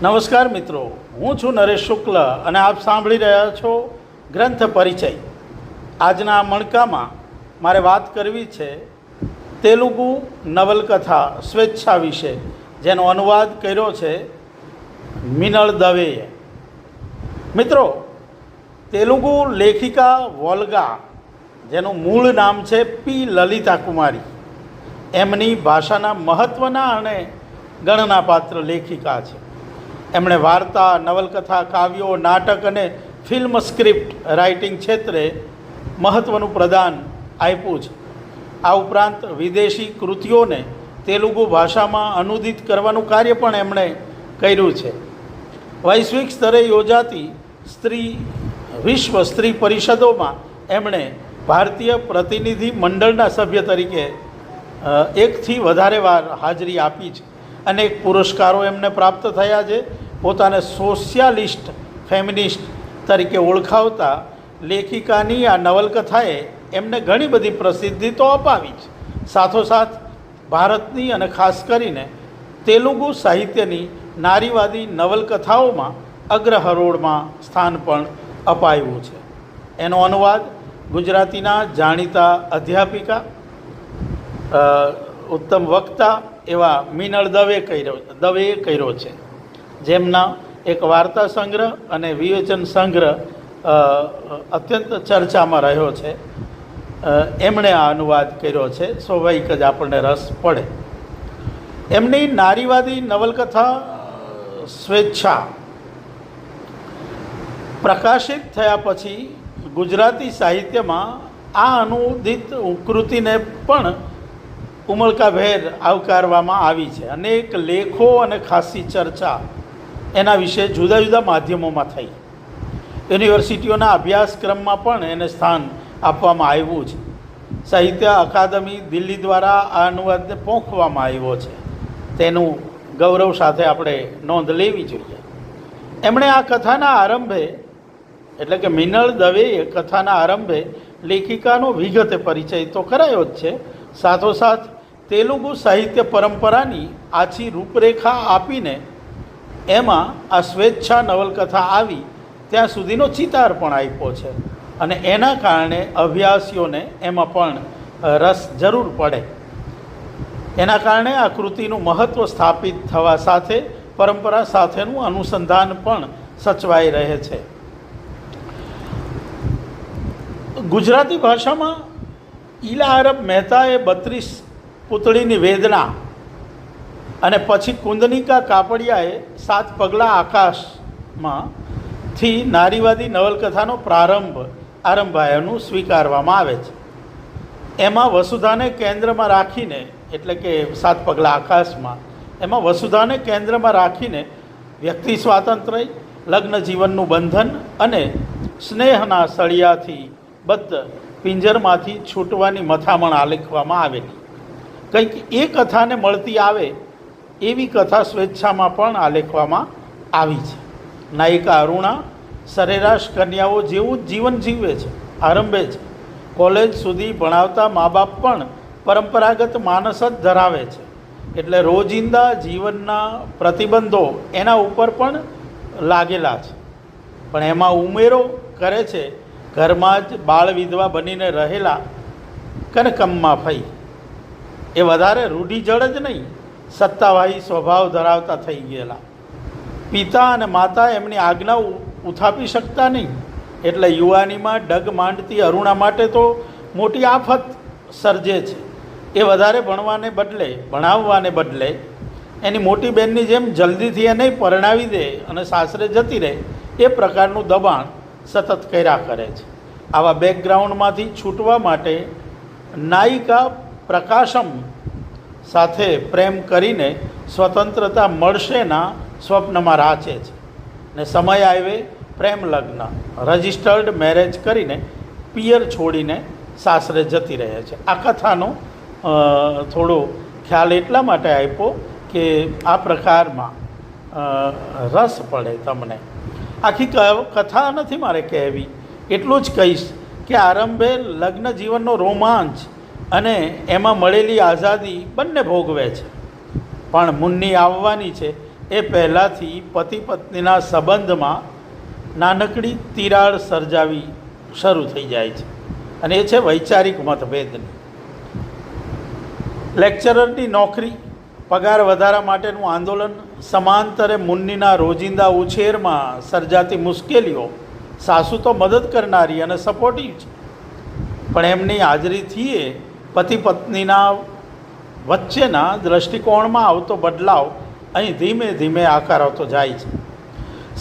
નમસ્કાર મિત્રો, હું છું નરેશ શુક્લ અને આપ સાંભળી રહ્યા છો ગ્રંથ પરિચય. આજના આ મણકામાં મારે વાત કરવી છે તેલુગુ નવલકથા સ્વેચ્છા વિશે, જેનો અનુવાદ કર્યો છે મિનળ દવેએ. મિત્રો, તેલુગુ લેખિકા વોલ્ગા, જેનું મૂળ નામ છે પી લલિતા કુમારી, એમની ભાષાના મહત્ત્વના અને ગણનાપાત્ર લેખિકા છે. એમણે વાર્તા, નવલકથા, કાવ્યો, નાટક અને ફિલ્મ સ્ક્રિપ્ટ રાઇટિંગ ક્ષેત્રે મહત્ત્વનું પ્રદાન આપ્યું છે. આ ઉપરાંત વિદેશી કૃતિઓને તેલુગુ ભાષામાં અનુદિત કરવાનું કાર્ય પણ એમણે કર્યું છે. વૈશ્વિક સ્તરે યોજાતી વિશ્વ સ્ત્રી પરિષદોમાં એમણે ભારતીય પ્રતિનિધિ મંડળના સભ્ય તરીકે એકથી વધારે વાર હાજરી આપી છે. અનેક પુરસ્કારો એમને પ્રાપ્ત થયા છે. પોતાને સોશિયાલિસ્ટ ફેમિનિસ્ટ તરીકે ઓળખાવતા લેખિકાની આ નવલકથાએ એમને ઘણી બધી પ્રસિદ્ધિ તો અપાવી છે, સાથોસાથ ભારતની અને ખાસ કરીને તેલુગુ સાહિત્યની નારીવાદી નવલકથાઓમાં અગ્રહરોળમાં સ્થાન પણ અપાયું છે. એનો અનુવાદ ગુજરાતીના જાણીતા અધ્યાપિકા, ઉત્તમ વક્તા એવા મિનળ દવેએ કર્યો છે, જેમના એક વાર્તા સંગ્રહ અને વિવેચન સંગ્રહ અત્યંત ચર્ચામાં રહ્યો છે. એમણે આ અનુવાદ કર્યો છે. સ્વાભાવિક જ આપણને રસ પડે. એમની નારીવાદી નવલકથા સ્વેચ્છા પ્રકાશિત થયા પછી ગુજરાતી સાહિત્યમાં આ અનુદિત કૃતિને પણ ઉમળકાભેર આવકારવામાં આવી છે. અનેક લેખો અને ખાસી ચર્ચા એના વિશે જુદા જુદા માધ્યમોમાં થઈ. યુનિવર્સિટીઓના અભ્યાસક્રમમાં પણ એને સ્થાન આપવામાં આવ્યું છે. સાહિત્ય અકાદમી દિલ્હી દ્વારા આ અનુવાદને પોંખવામાં આવ્યો છે. તેનું ગૌરવ સાથે આપણે નોંધ લેવી જોઈએ. એમણે આ કથાના આરંભે, એટલે કે મિનળ દવેએ કથાના આરંભે લેખિકાનો વિગતે પરિચય તો કરાયો જ છે, સાથોસાથ તેલુગુ સાહિત્ય પરંપરાની આછી રૂપરેખા આપીને એમાં આ સ્વેચ્છા નવલકથા આવી ત્યાં સુધીનો ચિતાર પણ આપ્યો છે. અને એના કારણે અભ્યાસીઓને એમાં પણ રસ જરૂર પડે. એના કારણે આ કૃતિનું મહત્ત્વ સ્થાપિત થવા સાથે પરંપરા સાથેનું અનુસંધાન પણ સચવાઈ રહે છે. ગુજરાતી ભાષામાં ઈલા અરબ મહેતાએ 32 પૂતળીની વેદના અને પછી કુંદનિકા કાપડિયાએ 7 પગલાં આકાશમાંથી નારીવાદી નવલકથાનો આરંભાયાનું સ્વીકારવામાં આવે છે. એમાં વસુધાને કેન્દ્રમાં રાખીને, એટલે કે 7 પગલાં આકાશમાં, એમાં વસુધાને કેન્દ્રમાં રાખીને વ્યક્તિ સ્વાતંત્ર્ય, લગ્ન જીવનનું બંધન અને સ્નેહના સળિયાથી બદ્ધ પિંજરમાંથી છૂટવાની મથામણ આલેખવામાં આવેલી. કંઈક એ કથાને મળતી આવે એવી કથા સ્વેચ્છામાં પણ આલેખવામાં આવી છે. નાયિકા અરુણા સરેરાશ કન્યાઓ જેવું જ જીવન જીવે છે, આરંભે છે. કોલેજ સુધી ભણાવતા મા બાપ પણ પરંપરાગત માનસ જ ધરાવે છે, એટલે રોજિંદા જીવનના પ્રતિબંધો એના ઉપર પણ લાગેલા છે. પણ એમાં ઉમેરો કરે છે ઘરમાં જ બાળ વિધવા બનીને રહેલા કનકમ્મા ફઈ. એ વધારે રૂઢિજળ જ નહીં, સત્તાવાહી સ્વભાવ ધરાવતા થઈ ગયેલા. પિતા અને માતા એમની આજ્ઞા ઉથાપી શકતા નહીં, એટલે યુવાનીમાં ડગ માંડતી અરુણા માટે તો મોટી આફત સર્જે છે. એ વધારે ભણાવવાને બદલે એની મોટી બહેનની જેમ જલ્દીથી એને પરણાવી દે અને સાસરે જતી રહે, એ પ્રકારનું દબાણ સતત કર્યા કરે છે. આવા બેકગ્રાઉન્ડમાંથી છૂટવા માટે નાયિકા પ્રકાશમ સાથે પ્રેમ કરીને સ્વતંત્રતા મળશેના સ્વપ્નમાં રાચે છે ને સમય આવે પ્રેમ લગ્ન, રજિસ્ટર્ડ મેરેજ કરીને પિયર છોડીને સાસરે જતી રહે છે. આ કથાનો થોડો ખ્યાલ એટલા માટે આપ્યો કે આ પ્રકારમાં રસ પડે તમને. આખી કથા નથી મારે કહેવી, એટલું જ કહીશ કે આરંભે લગ્ન જીવનનો રોમાંચ અને એમાં મળેલી આઝાદી બંને ભોગવે છે. પણ મુન્ની આવવાની છે એ પહેલાંથી પતિ પત્નીના સંબંધમાં નાનકડી તિરાડ સર્જાવી શરૂ થઈ જાય છે, અને એ છે વૈચારિક મતભેદની. લેક્ચરરની નોકરી, પગાર વધારા માટેનું આંદોલન, સમાંતરે મુન્નીના રોજિંદા ઉછેરમાં સર્જાતી મુશ્કેલીઓ. સાસુ તો મદદ કરનારી અને સપોર્ટિવ છે, પણ એમની હાજરીથી એ પતિ પત્નીના વચ્ચેના દૃષ્ટિકોણમાં આવતો બદલાવ અહીં ધીમે ધીમે આકારતો જાય છે.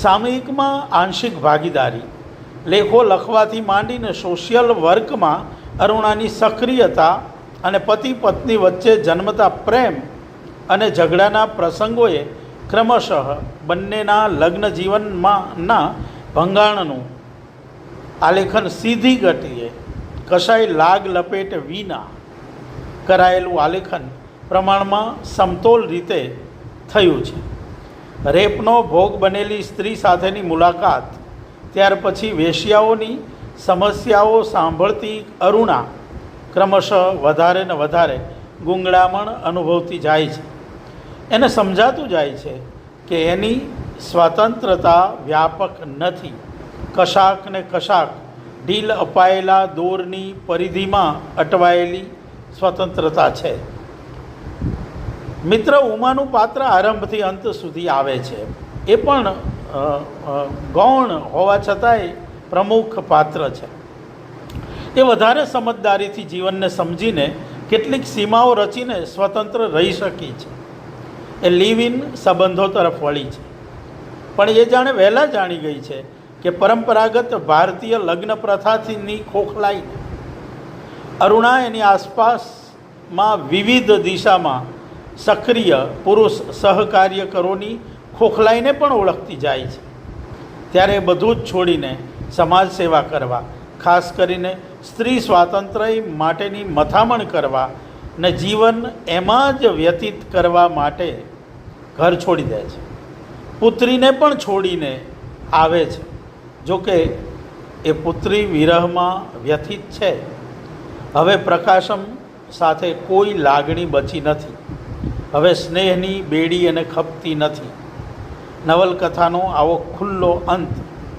સામયિકમાં આંશિક ભાગીદારી, લેખો લખવાથી માંડીને સોશિયલ વર્કમાં અરુણાની સક્રિયતા અને પતિ પત્ની વચ્ચે જન્મતા પ્રેમ અને ઝઘડાના પ્રસંગોએ ક્રમશઃ બંનેના લગ્ન જીવનમાંના ભંગાણનું આલેખન સીધી ગતિએ કશાય લાગ લપેટ વિના કરાયેલું આલેખન પ્રમાણમાં સમતોલ રીતે થયું છે. રેપનો ભોગ બનેલી સ્ત્રી સાથેની મુલાકાત, ત્યાર પછી વેશ્યાઓની સમસ્યાઓ સાંભળતી અરુણા ક્રમશઃ વધારે ને વધારે ગૂંગળામણ અનુભવતી જાય છે. એને સમજાતું જાય છે કે એની સ્વતંત્રતા વ્યાપક નથી, કશાક ને કશાક ઢીલ અપાયેલા દોરની પરિધિમાં અટવાયેલી સ્વતંત્રતા છે. મિત્ર ઉમાનું પાત્ર આરંભથી અંત સુધી આવે છે. એ પણ ગૌણ હોવા છતાંય પ્રમુખ પાત્ર છે. એ વધારે સમજદારીથી જીવનને સમજીને કેટલીક સીમાઓ રચીને સ્વતંત્ર રહી શકી છે. એ લિવ ઇન સંબંધો તરફ વળી છે, પણ એ જાણે વહેલા જાણી ગઈ છે કે પરંપરાગત ભારતીય લગ્ન પ્રથાથીની ખોખલાઈ અરુણા એની આસપાસમાં વિવિધ દિશામાં સક્રિય પુરુષ સહકાર્યકરોની ખોખલાઈને પણ ઓળખતી જાય છે. ત્યારે બધું જ છોડીને સમાજ સેવા કરવા, ખાસ કરીને સ્ત્રી સ્વાતંત્ર્ય માટેની મથામણ કરવા ને જીવન એમાં જ વ્યતીત કરવા માટે ઘર છોડી દે છે. પુત્રીને પણ છોડીને આવે છે. જોકે એ પુત્રી વિરહમાં વ્યથિત છે. હવે પ્રકાશમ સાથે કોઈ લાગણી બચી નથી. હવે સ્નેહની બેડી એને ખપતી નથી. નવલકથાનો આવો ખુલ્લો અંત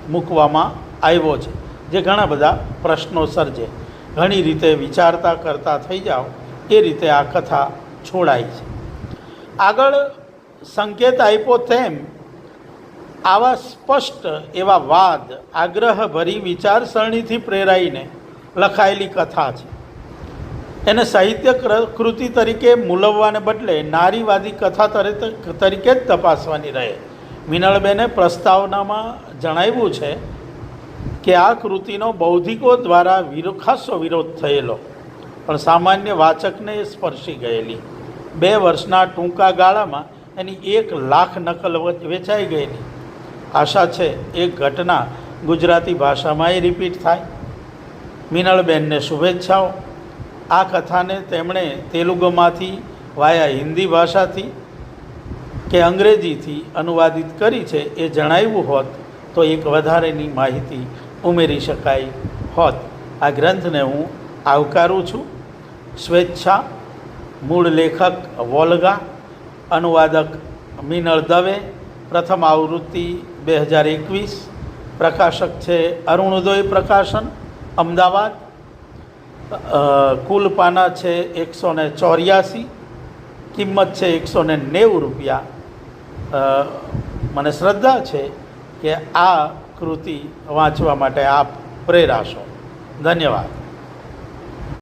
મૂકવામાં આવ્યો છે, જે ઘણા બધા પ્રશ્નો સર્જે. ઘણી રીતે વિચારતા કરતા થઈ જાઓ એ રીતે આ કથા છોડાય છે. આગળ સંકેત આપ્યો તેમ આવા સ્પષ્ટ એવા વાદ, આગ્રહભરી વિચારસરણીથી પ્રેરાઈને લખાયેલી કથા છે. એને સાહિત્ય કૃતિ તરીકે મૂલવવાને બદલે નારીવાદી કથા તરીકે જ તપાસવાની રહે. મિનળબેને પ્રસ્તાવનામાં જણાવ્યું છે કે આ કૃતિનો બૌદ્ધિકો દ્વારા ખાસો વિરોધ થયેલો, પણ સામાન્ય વાચકને સ્પર્શી ગયેલી. 2 વર્ષના ટૂંકા ગાળામાં એની 1 લાખ નકલ વેચાઈ ગયેલી. આશા છે એ ઘટના ગુજરાતી ભાષામાં એ રિપીટ થાય. મિનળબેનને શુભેચ્છાઓ. આ કથાને તેમણે તેલુગુમાંથી વાયા હિન્દી ભાષાથી કે અંગ્રેજીથી અનુવાદિત કરી છે એ જણાવ્યું હોત તો એક વધારેની માહિતી ઉમેરી શકાય હોત. આ ગ્રંથને હું આવકારું છું. સ્વેચ્છા. મૂળ લેખક વોલ્ગા, અનુવાદક મિનળ દવે. પ્રથમ આવૃત્તિ 2021. પ્રકાશક છે અરુણોદય પ્રકાશન, અમદાવાદ. કુલ પાના છે 184. કિંમત છે 190 રૂપિયા. મને શ્રદ્ધા છે કે આ કૃતિ વાંચવા માટે આપ પ્રેરાશો. ધન્યવાદ.